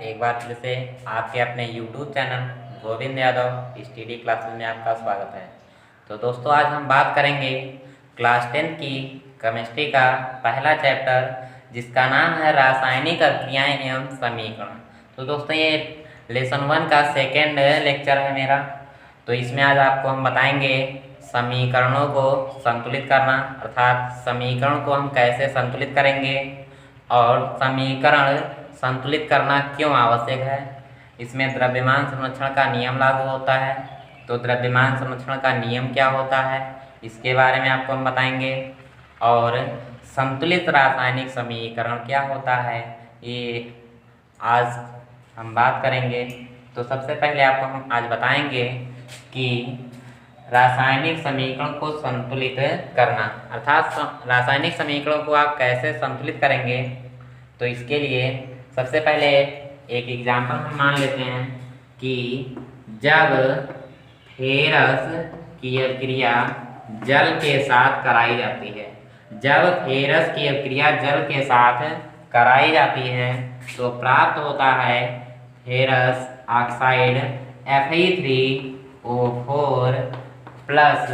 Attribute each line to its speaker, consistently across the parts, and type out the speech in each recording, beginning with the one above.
Speaker 1: एक बार फिर से आपके अपने YouTube channel Govind Yadav study classes में आपका स्वागत है। तो दोस्तों, आज हम बात करेंगे क्लास 10 की केमिस्ट्री का पहला चैप्टर, जिसका नाम है रासायनिक अभिक्रियाएं एवं समीकरण। तो दोस्तों, ये लेसन 1 का सेकेंड लेक्चर है मेरा। तो इसमें आज आपको हम बताएंगे समीकरणों को संतुलित करना, अर्थात समीकरण को हम कैसे संतुलित करेंगे और समीकरण संतुलित करना क्यों आवश्यक है। इसमें द्रव्यमान संरक्षण का नियम लागू होता है। तो द्रव्यमान संरक्षण का नियम क्या होता है, इसके बारे में आपको हम बताएंगे। और संतुलित रासायनिक समीकरण क्या होता है, ये आज हम बात करेंगे। तो सबसे पहले आपको हम आज बताएंगे कि रासायनिक समीकरण को संतुलित करना, अर्थात रासायनिक समीकरणों को आप कैसे संतुलित करेंगे। तो इसके लिए सबसे पहले एक एग्जाम्पल हम मान लेते हैं कि जब फेरस की अभिक्रिया जल के साथ कराई जाती है, जब फेरस की अभिक्रिया जल के साथ कराई जाती है तो प्राप्त होता है ferrous oxide Fe3O4 plus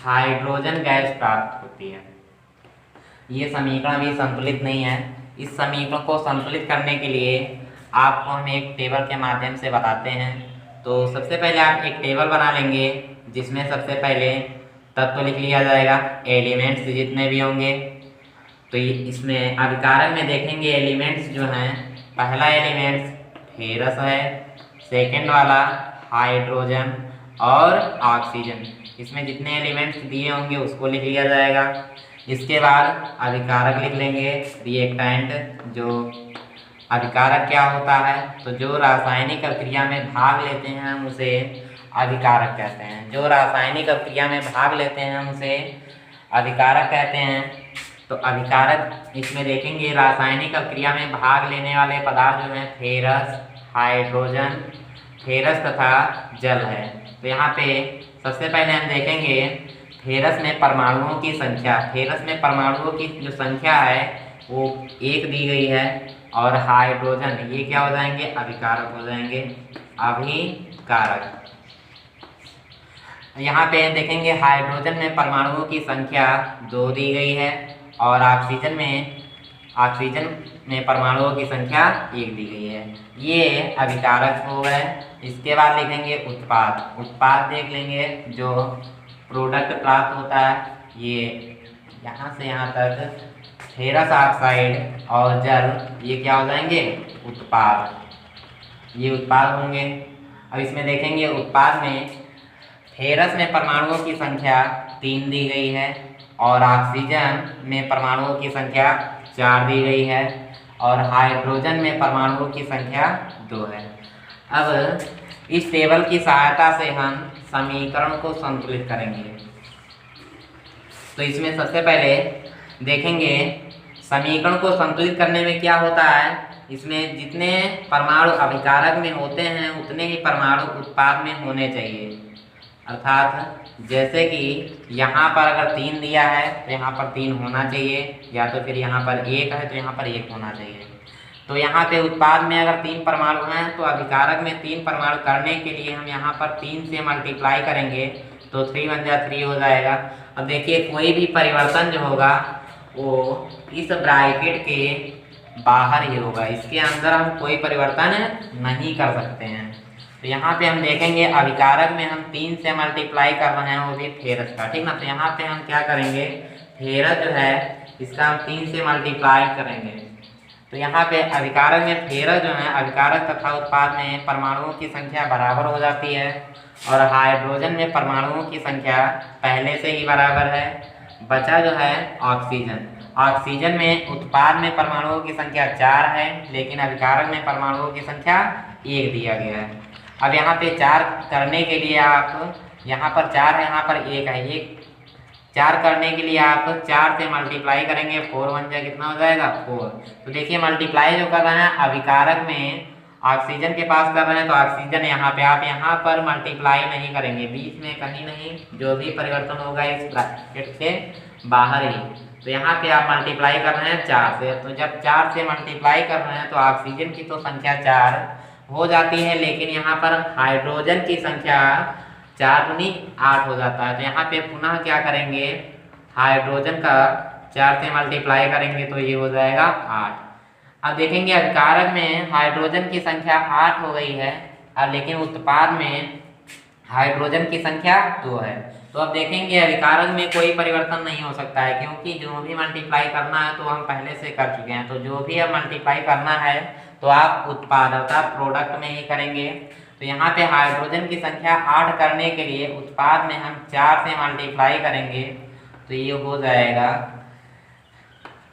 Speaker 1: hydrogen gas प्राप्त होती है। ये समीकरण भी संतुलित नहीं है। इस समीकरण को संतुलित करने के लिए आपको हम एक टेबल के माध्यम से बताते हैं। तो सबसे पहले आप एक टेबल बना लेंगे, जिसमें सबसे पहले तत्व लिख लिया जाएगा, एलिमेंट्स जितने भी होंगे। तो इसमें अभिकारक में देखेंगे एलिमेंट्स जो हैं, पहला एलिमेंट्स फेरस है, सेकेंड वाला हाइड्रोजन और ऑक्सीजन। इसमें जितने एलिमेंट्स दिए होंगे उसको लिख लिया जाएगा। इसके बाद अभिकारक लिख लेंगे, रिएक्टेंट। जो अभिकारक क्या होता है, तो जो रासायनिक अभिक्रिया में भाग लेते हैं हम उसे अभिकारक कहते हैं। जो रासायनिक अभिक्रिया में भाग लेते हैं हम उसे अभिकारक कहते हैं। तो अभिकारक इसमें देखेंगे रासायनिक अभिक्रिया में भाग लेने वाले पदार्थ जो हैं फेरस, हाइड्रोजन, फेरस तथा जल है। तो यहाँ पे सबसे पहले हम देखेंगे फेरस में परमाणुओं की संख्या। फेरस में परमाणुओं की जो संख्या है वो 1 दी गई है। और हाइड्रोजन, ये क्या हो जाएंगे, अभिकारक हो जाएंगे, अभिकारक। यहाँ पे देखेंगे हाइड्रोजन में परमाणुओं की संख्या 2 दी गई है और ऑक्सीजन में परमाणुओं की संख्या 1 दी गई है। ये अभिकारक हो गए। इसके बाद लिखेंगे उत्पाद। उत्पाद देख लेंगे, जो प्रोडक्ट प्राप्त होता है, ये यहाँ से यहाँ तक फेरस ऑक्साइड और जल, ये क्या हो जाएंगे, उत्पाद। ये उत्पाद होंगे। अब इसमें देखेंगे उत्पाद में फेरस में परमाणुओं की संख्या 3 दी गई है और ऑक्सीजन में परमाणुओं की संख्या 4 दी गई है और हाइड्रोजन में परमाणुओं की संख्या 2 है। अब इस टेबल की सहायता से हम समीकरण को संतुलित करेंगे। तो इसमें सबसे पहले देखेंगे समीकरण को संतुलित करने में क्या होता है। इसमें जितने परमाणु अभिकारक में होते हैं उतने ही परमाणु उत्पाद में होने चाहिए। अर्थात जैसे कि यहाँ पर अगर 3 दिया है तो यहाँ पर 3 होना चाहिए, या तो फिर यहाँ पर 1 है तो यहाँ पर 1 होना चाहिए। तो यहाँ पे उत्पाद में अगर 3 परमाणु हैं तो अभिकारक में 3 परमाणु करने के लिए हम यहाँ पर 3 से मल्टीप्लाई करेंगे तो 3 × 3 हो जाएगा। अब देखिए कोई भी परिवर्तन जो होगा वो इस ब्रैकेट के बाहर ही होगा, इसके अंदर हम कोई परिवर्तन नहीं कर सकते हैं। तो यहाँ पे हम देखेंगे अभिकारक में हम 3 से मल्टीप्लाई कर रहे हैं, वो भी फेरस का, ठीक ना। तो यहाँ पे हम क्या करेंगे, फेरस जो है इसका हम 3 से मल्टीप्लाई करेंगे। तो यहाँ पे अभिकारक में फेरस जो है, अभिकारक तथा उत्पाद में परमाणुओं की संख्या बराबर हो जाती है और हाइड्रोजन में परमाणुओं की संख्या पहले से ही बराबर है। बचा जो है ऑक्सीजन। ऑक्सीजन में उत्पाद में परमाणुओं की संख्या 4 है, लेकिन अभिकारक में परमाणुओं की संख्या 1 दिया गया है। अब यहाँ पे 4 करने के लिए आप, यहाँ पर 4 है, यहाँ पर 1 है, ये 4 करने के लिए आप 4 से मल्टीप्लाई करेंगे, 4 × 1 कितना हो जाएगा, 4। तो देखिए मल्टीप्लाई जो कर रहे हैं अभिकारक में ऑक्सीजन के पास कर रहे हैं तो ऑक्सीजन यहाँ पे, आप यहाँ पर मल्टीप्लाई नहीं करेंगे, बीच में कहीं नहीं, जो भी परिवर्तन होगा इस ब्रैकेट के बाहर ही। तो यहाँ पे आप मल्टीप्लाई कर रहे हैं 4 से, तो जब 4 से मल्टीप्लाई कर रहे हैं तो ऑक्सीजन की तो संख्या 4 हो जाती है, लेकिन यहाँ पर हाइड्रोजन की संख्या 4 दूनी 8 हो जाता है। तो यहाँ पे पुनः क्या करेंगे, हाइड्रोजन का 4 से मल्टीप्लाई करेंगे तो ये हो जाएगा 8। अब देखेंगे अभिकारक में हाइड्रोजन की संख्या 8 हो गई है, अब लेकिन उत्पाद में हाइड्रोजन की संख्या 2 है। तो अब देखेंगे अभिकारक में कोई परिवर्तन नहीं हो सकता है, क्योंकि जो भी मल्टीप्लाई करना है तो हम पहले से कर चुके हैं। तो जो भी अब मल्टीप्लाई करना है तो आप उत्पाद अर्थात प्रोडक्ट में ही करेंगे। तो यहाँ पे हाइड्रोजन की संख्या 8 करने के लिए उत्पाद में हम 4 से मल्टीप्लाई करेंगे तो ये हो जाएगा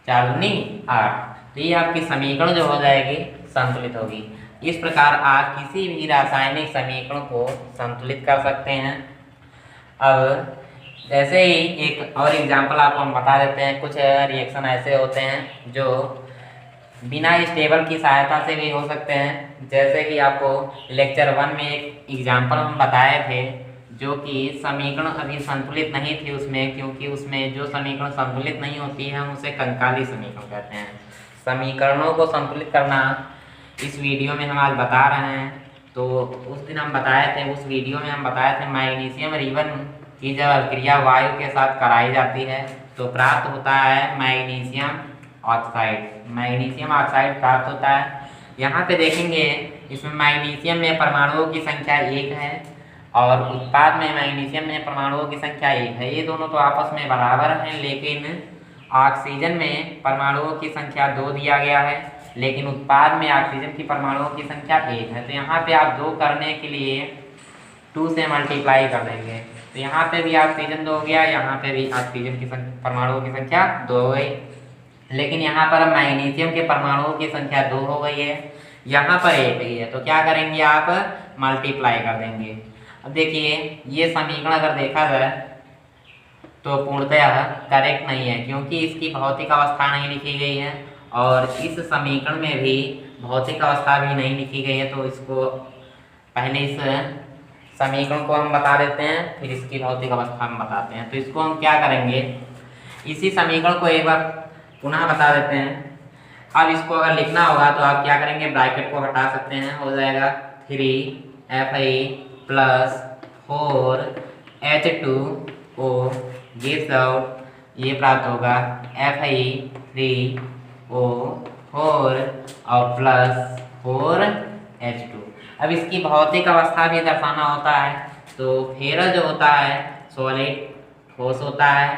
Speaker 1: 4 दूनी 8। तो ये आपकी समीकरण जो हो जाएगी संतुलित होगी। इस प्रकार आप किसी भी रासायनिक समीकरण को संतुलित कर सकते हैं। अब ऐसे ही एक और एग्जांपल आपको हम बता देते हैं। कुछ रिएक्शन ऐसे होते हैं जो बिना इस टेबल की सहायता से भी हो सकते हैं। जैसे कि आपको लेक्चर 1 में एक एग्जांपल हम बताए थे, जो कि समीकरण अभी संतुलित नहीं थी उसमें, क्योंकि उसमें जो समीकरण संतुलित नहीं होती है हम उसे कंकाली समीकरण कहते हैं। समीकरणों को संतुलित करना इस वीडियो में हम आज बता रहे हैं। तो उस दिन हम बताए थे, उस वीडियो में हम बताए थे मैग्नीशियम रिबन की जब अभिक्रिया वायु के साथ कराई जाती है तो प्राप्त होता है मैग्नीशियम ऑक्साइड। मैग्नीशियम ऑक्साइड प्राप्त होता है। यहाँ पे देखेंगे इसमें मैग्नीशियम में परमाणुओं की संख्या 1 है और उत्पाद में मैग्नीशियम में परमाणुओं की संख्या 1 है। ये दोनों तो आपस में बराबर हैं, लेकिन ऑक्सीजन में परमाणुओं की संख्या 2 दिया गया है, लेकिन उत्पाद में ऑक्सीजन की परमाणुओं की संख्या 1 है। तो यहाँ पे आप 2 करने के लिए 2 से मल्टीप्लाई कर देंगे। तो यहाँ पे भी ऑक्सीजन 2 हो गया, यहाँ पे भी ऑक्सीजन की परमाणुओं की संख्या 2 हो गई, लेकिन यहाँ पर मैग्नीशियम के परमाणुओं की संख्या 2 हो गई है, यहाँ पर 1 ही है। तो क्या करेंगे, आप मल्टीप्लाई कर देंगे। अब देखिए ये समीकरण अगर देखा जाए तो पूर्णतः करेक्ट नहीं है, क्योंकि इसकी भौतिक अवस्था नहीं लिखी गई है और इस समीकरण में भी भौतिक अवस्था भी नहीं लिखी गई है। तो इसको पहले इस समीकरण को हम बता देते हैं, फिर इसकी भौतिक अवस्था हम बताते हैं। तो इसको हम क्या करेंगे, इसी समीकरण को एक बार पुनः बता देते हैं। अब इसको अगर लिखना होगा तो आप क्या करेंगे, ब्रैकेट को हटा सकते हैं, हो जाएगा 3Fe + 4H2O, ये सब ये प्राप्त होगा Fe3O4 और प्लस 4H2। अब इसकी भौतिक अवस्था भी दर्शाना होता है। तो फेरस जो होता है सॉलिड ठोस होता है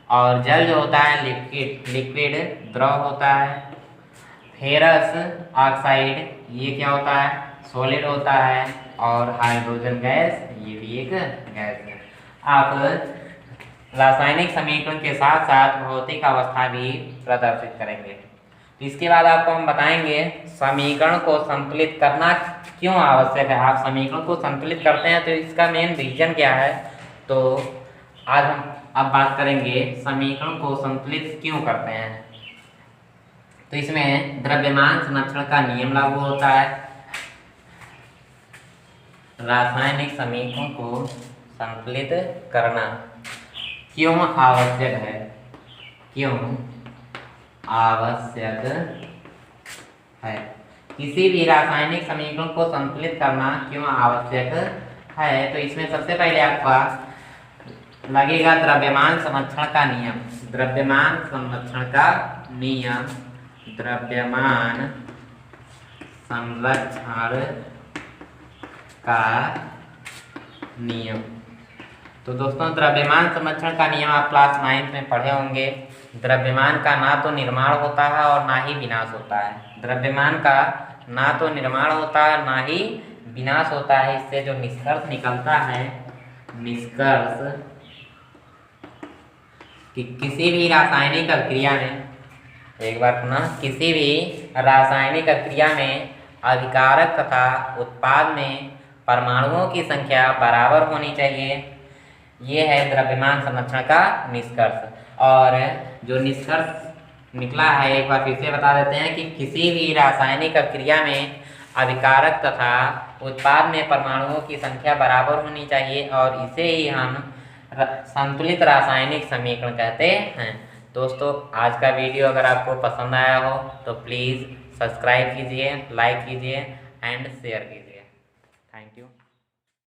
Speaker 1: और जल जो होता है लिक्विड द्रव होता है। फेरस ऑक्साइड ये क्या होता है, सॉलिड होता है और हाइड्रोजन गैस ये भी एक गैस है। आप रासायनिक समीकरण के साथ साथ भौतिक अवस्था भी प्रदर्शित करेंगे। तो इसके बाद आपको हम बताएंगे समीकरण को संतुलित करना क्यों आवश्यक है। आप समीकरण को संतुलित करते हैं तो इसका मेन रीजन क्या है। तो आज हम अब बात करेंगे समीकरण को संतुलित क्यों करते हैं। तो इसमें द्रव्यमान संरक्षण का नियम लागू होता है। रासायनिक समीकरण को संतुलित करना क्यों आवश्यक है, क्यों आवश्यक है, किसी भी रासायनिक समीकरण को संतुलित करना क्यों आवश्यक है। तो इसमें सबसे पहले आपका लगेगा द्रव्यमान संरक्षण का नियम। द्रव्यमान संरक्षण का नियम, द्रव्यमान संरक्षण का नियम। तो दोस्तों द्रव्यमान संरक्षण का नियम आप क्लास 9 में पढ़े होंगे। द्रव्यमान का ना तो निर्माण होता है और ना ही विनाश होता है। द्रव्यमान का ना तो निर्माण होता है ना ही विनाश होता है। इससे जो निष्कर्ष निकलता है, निष्कर्ष कि किसी भी रासायनिक अभिक्रिया में, एक बार पुनः, किसी भी रासायनिक अभिक्रिया में अभिकारक तथा उत्पाद में परमाणुओं की संख्या बराबर होनी चाहिए। ये है द्रव्यमान संरक्षण का निष्कर्ष। और जो निष्कर्ष निकला है एक बार फिर से बता देते हैं कि किसी भी रासायनिक अभिक्रिया में अभिकारक तथा उत्पाद में परमाणुओं की संख्या बराबर होनी चाहिए और इसे ही हम संतुलित रासायनिक समीकरण कहते हैं। दोस्तों आज का वीडियो अगर आपको पसंद आया हो तो प्लीज़ सब्सक्राइब कीजिए, लाइक कीजिए एंड शेयर कीजिए। Thank you.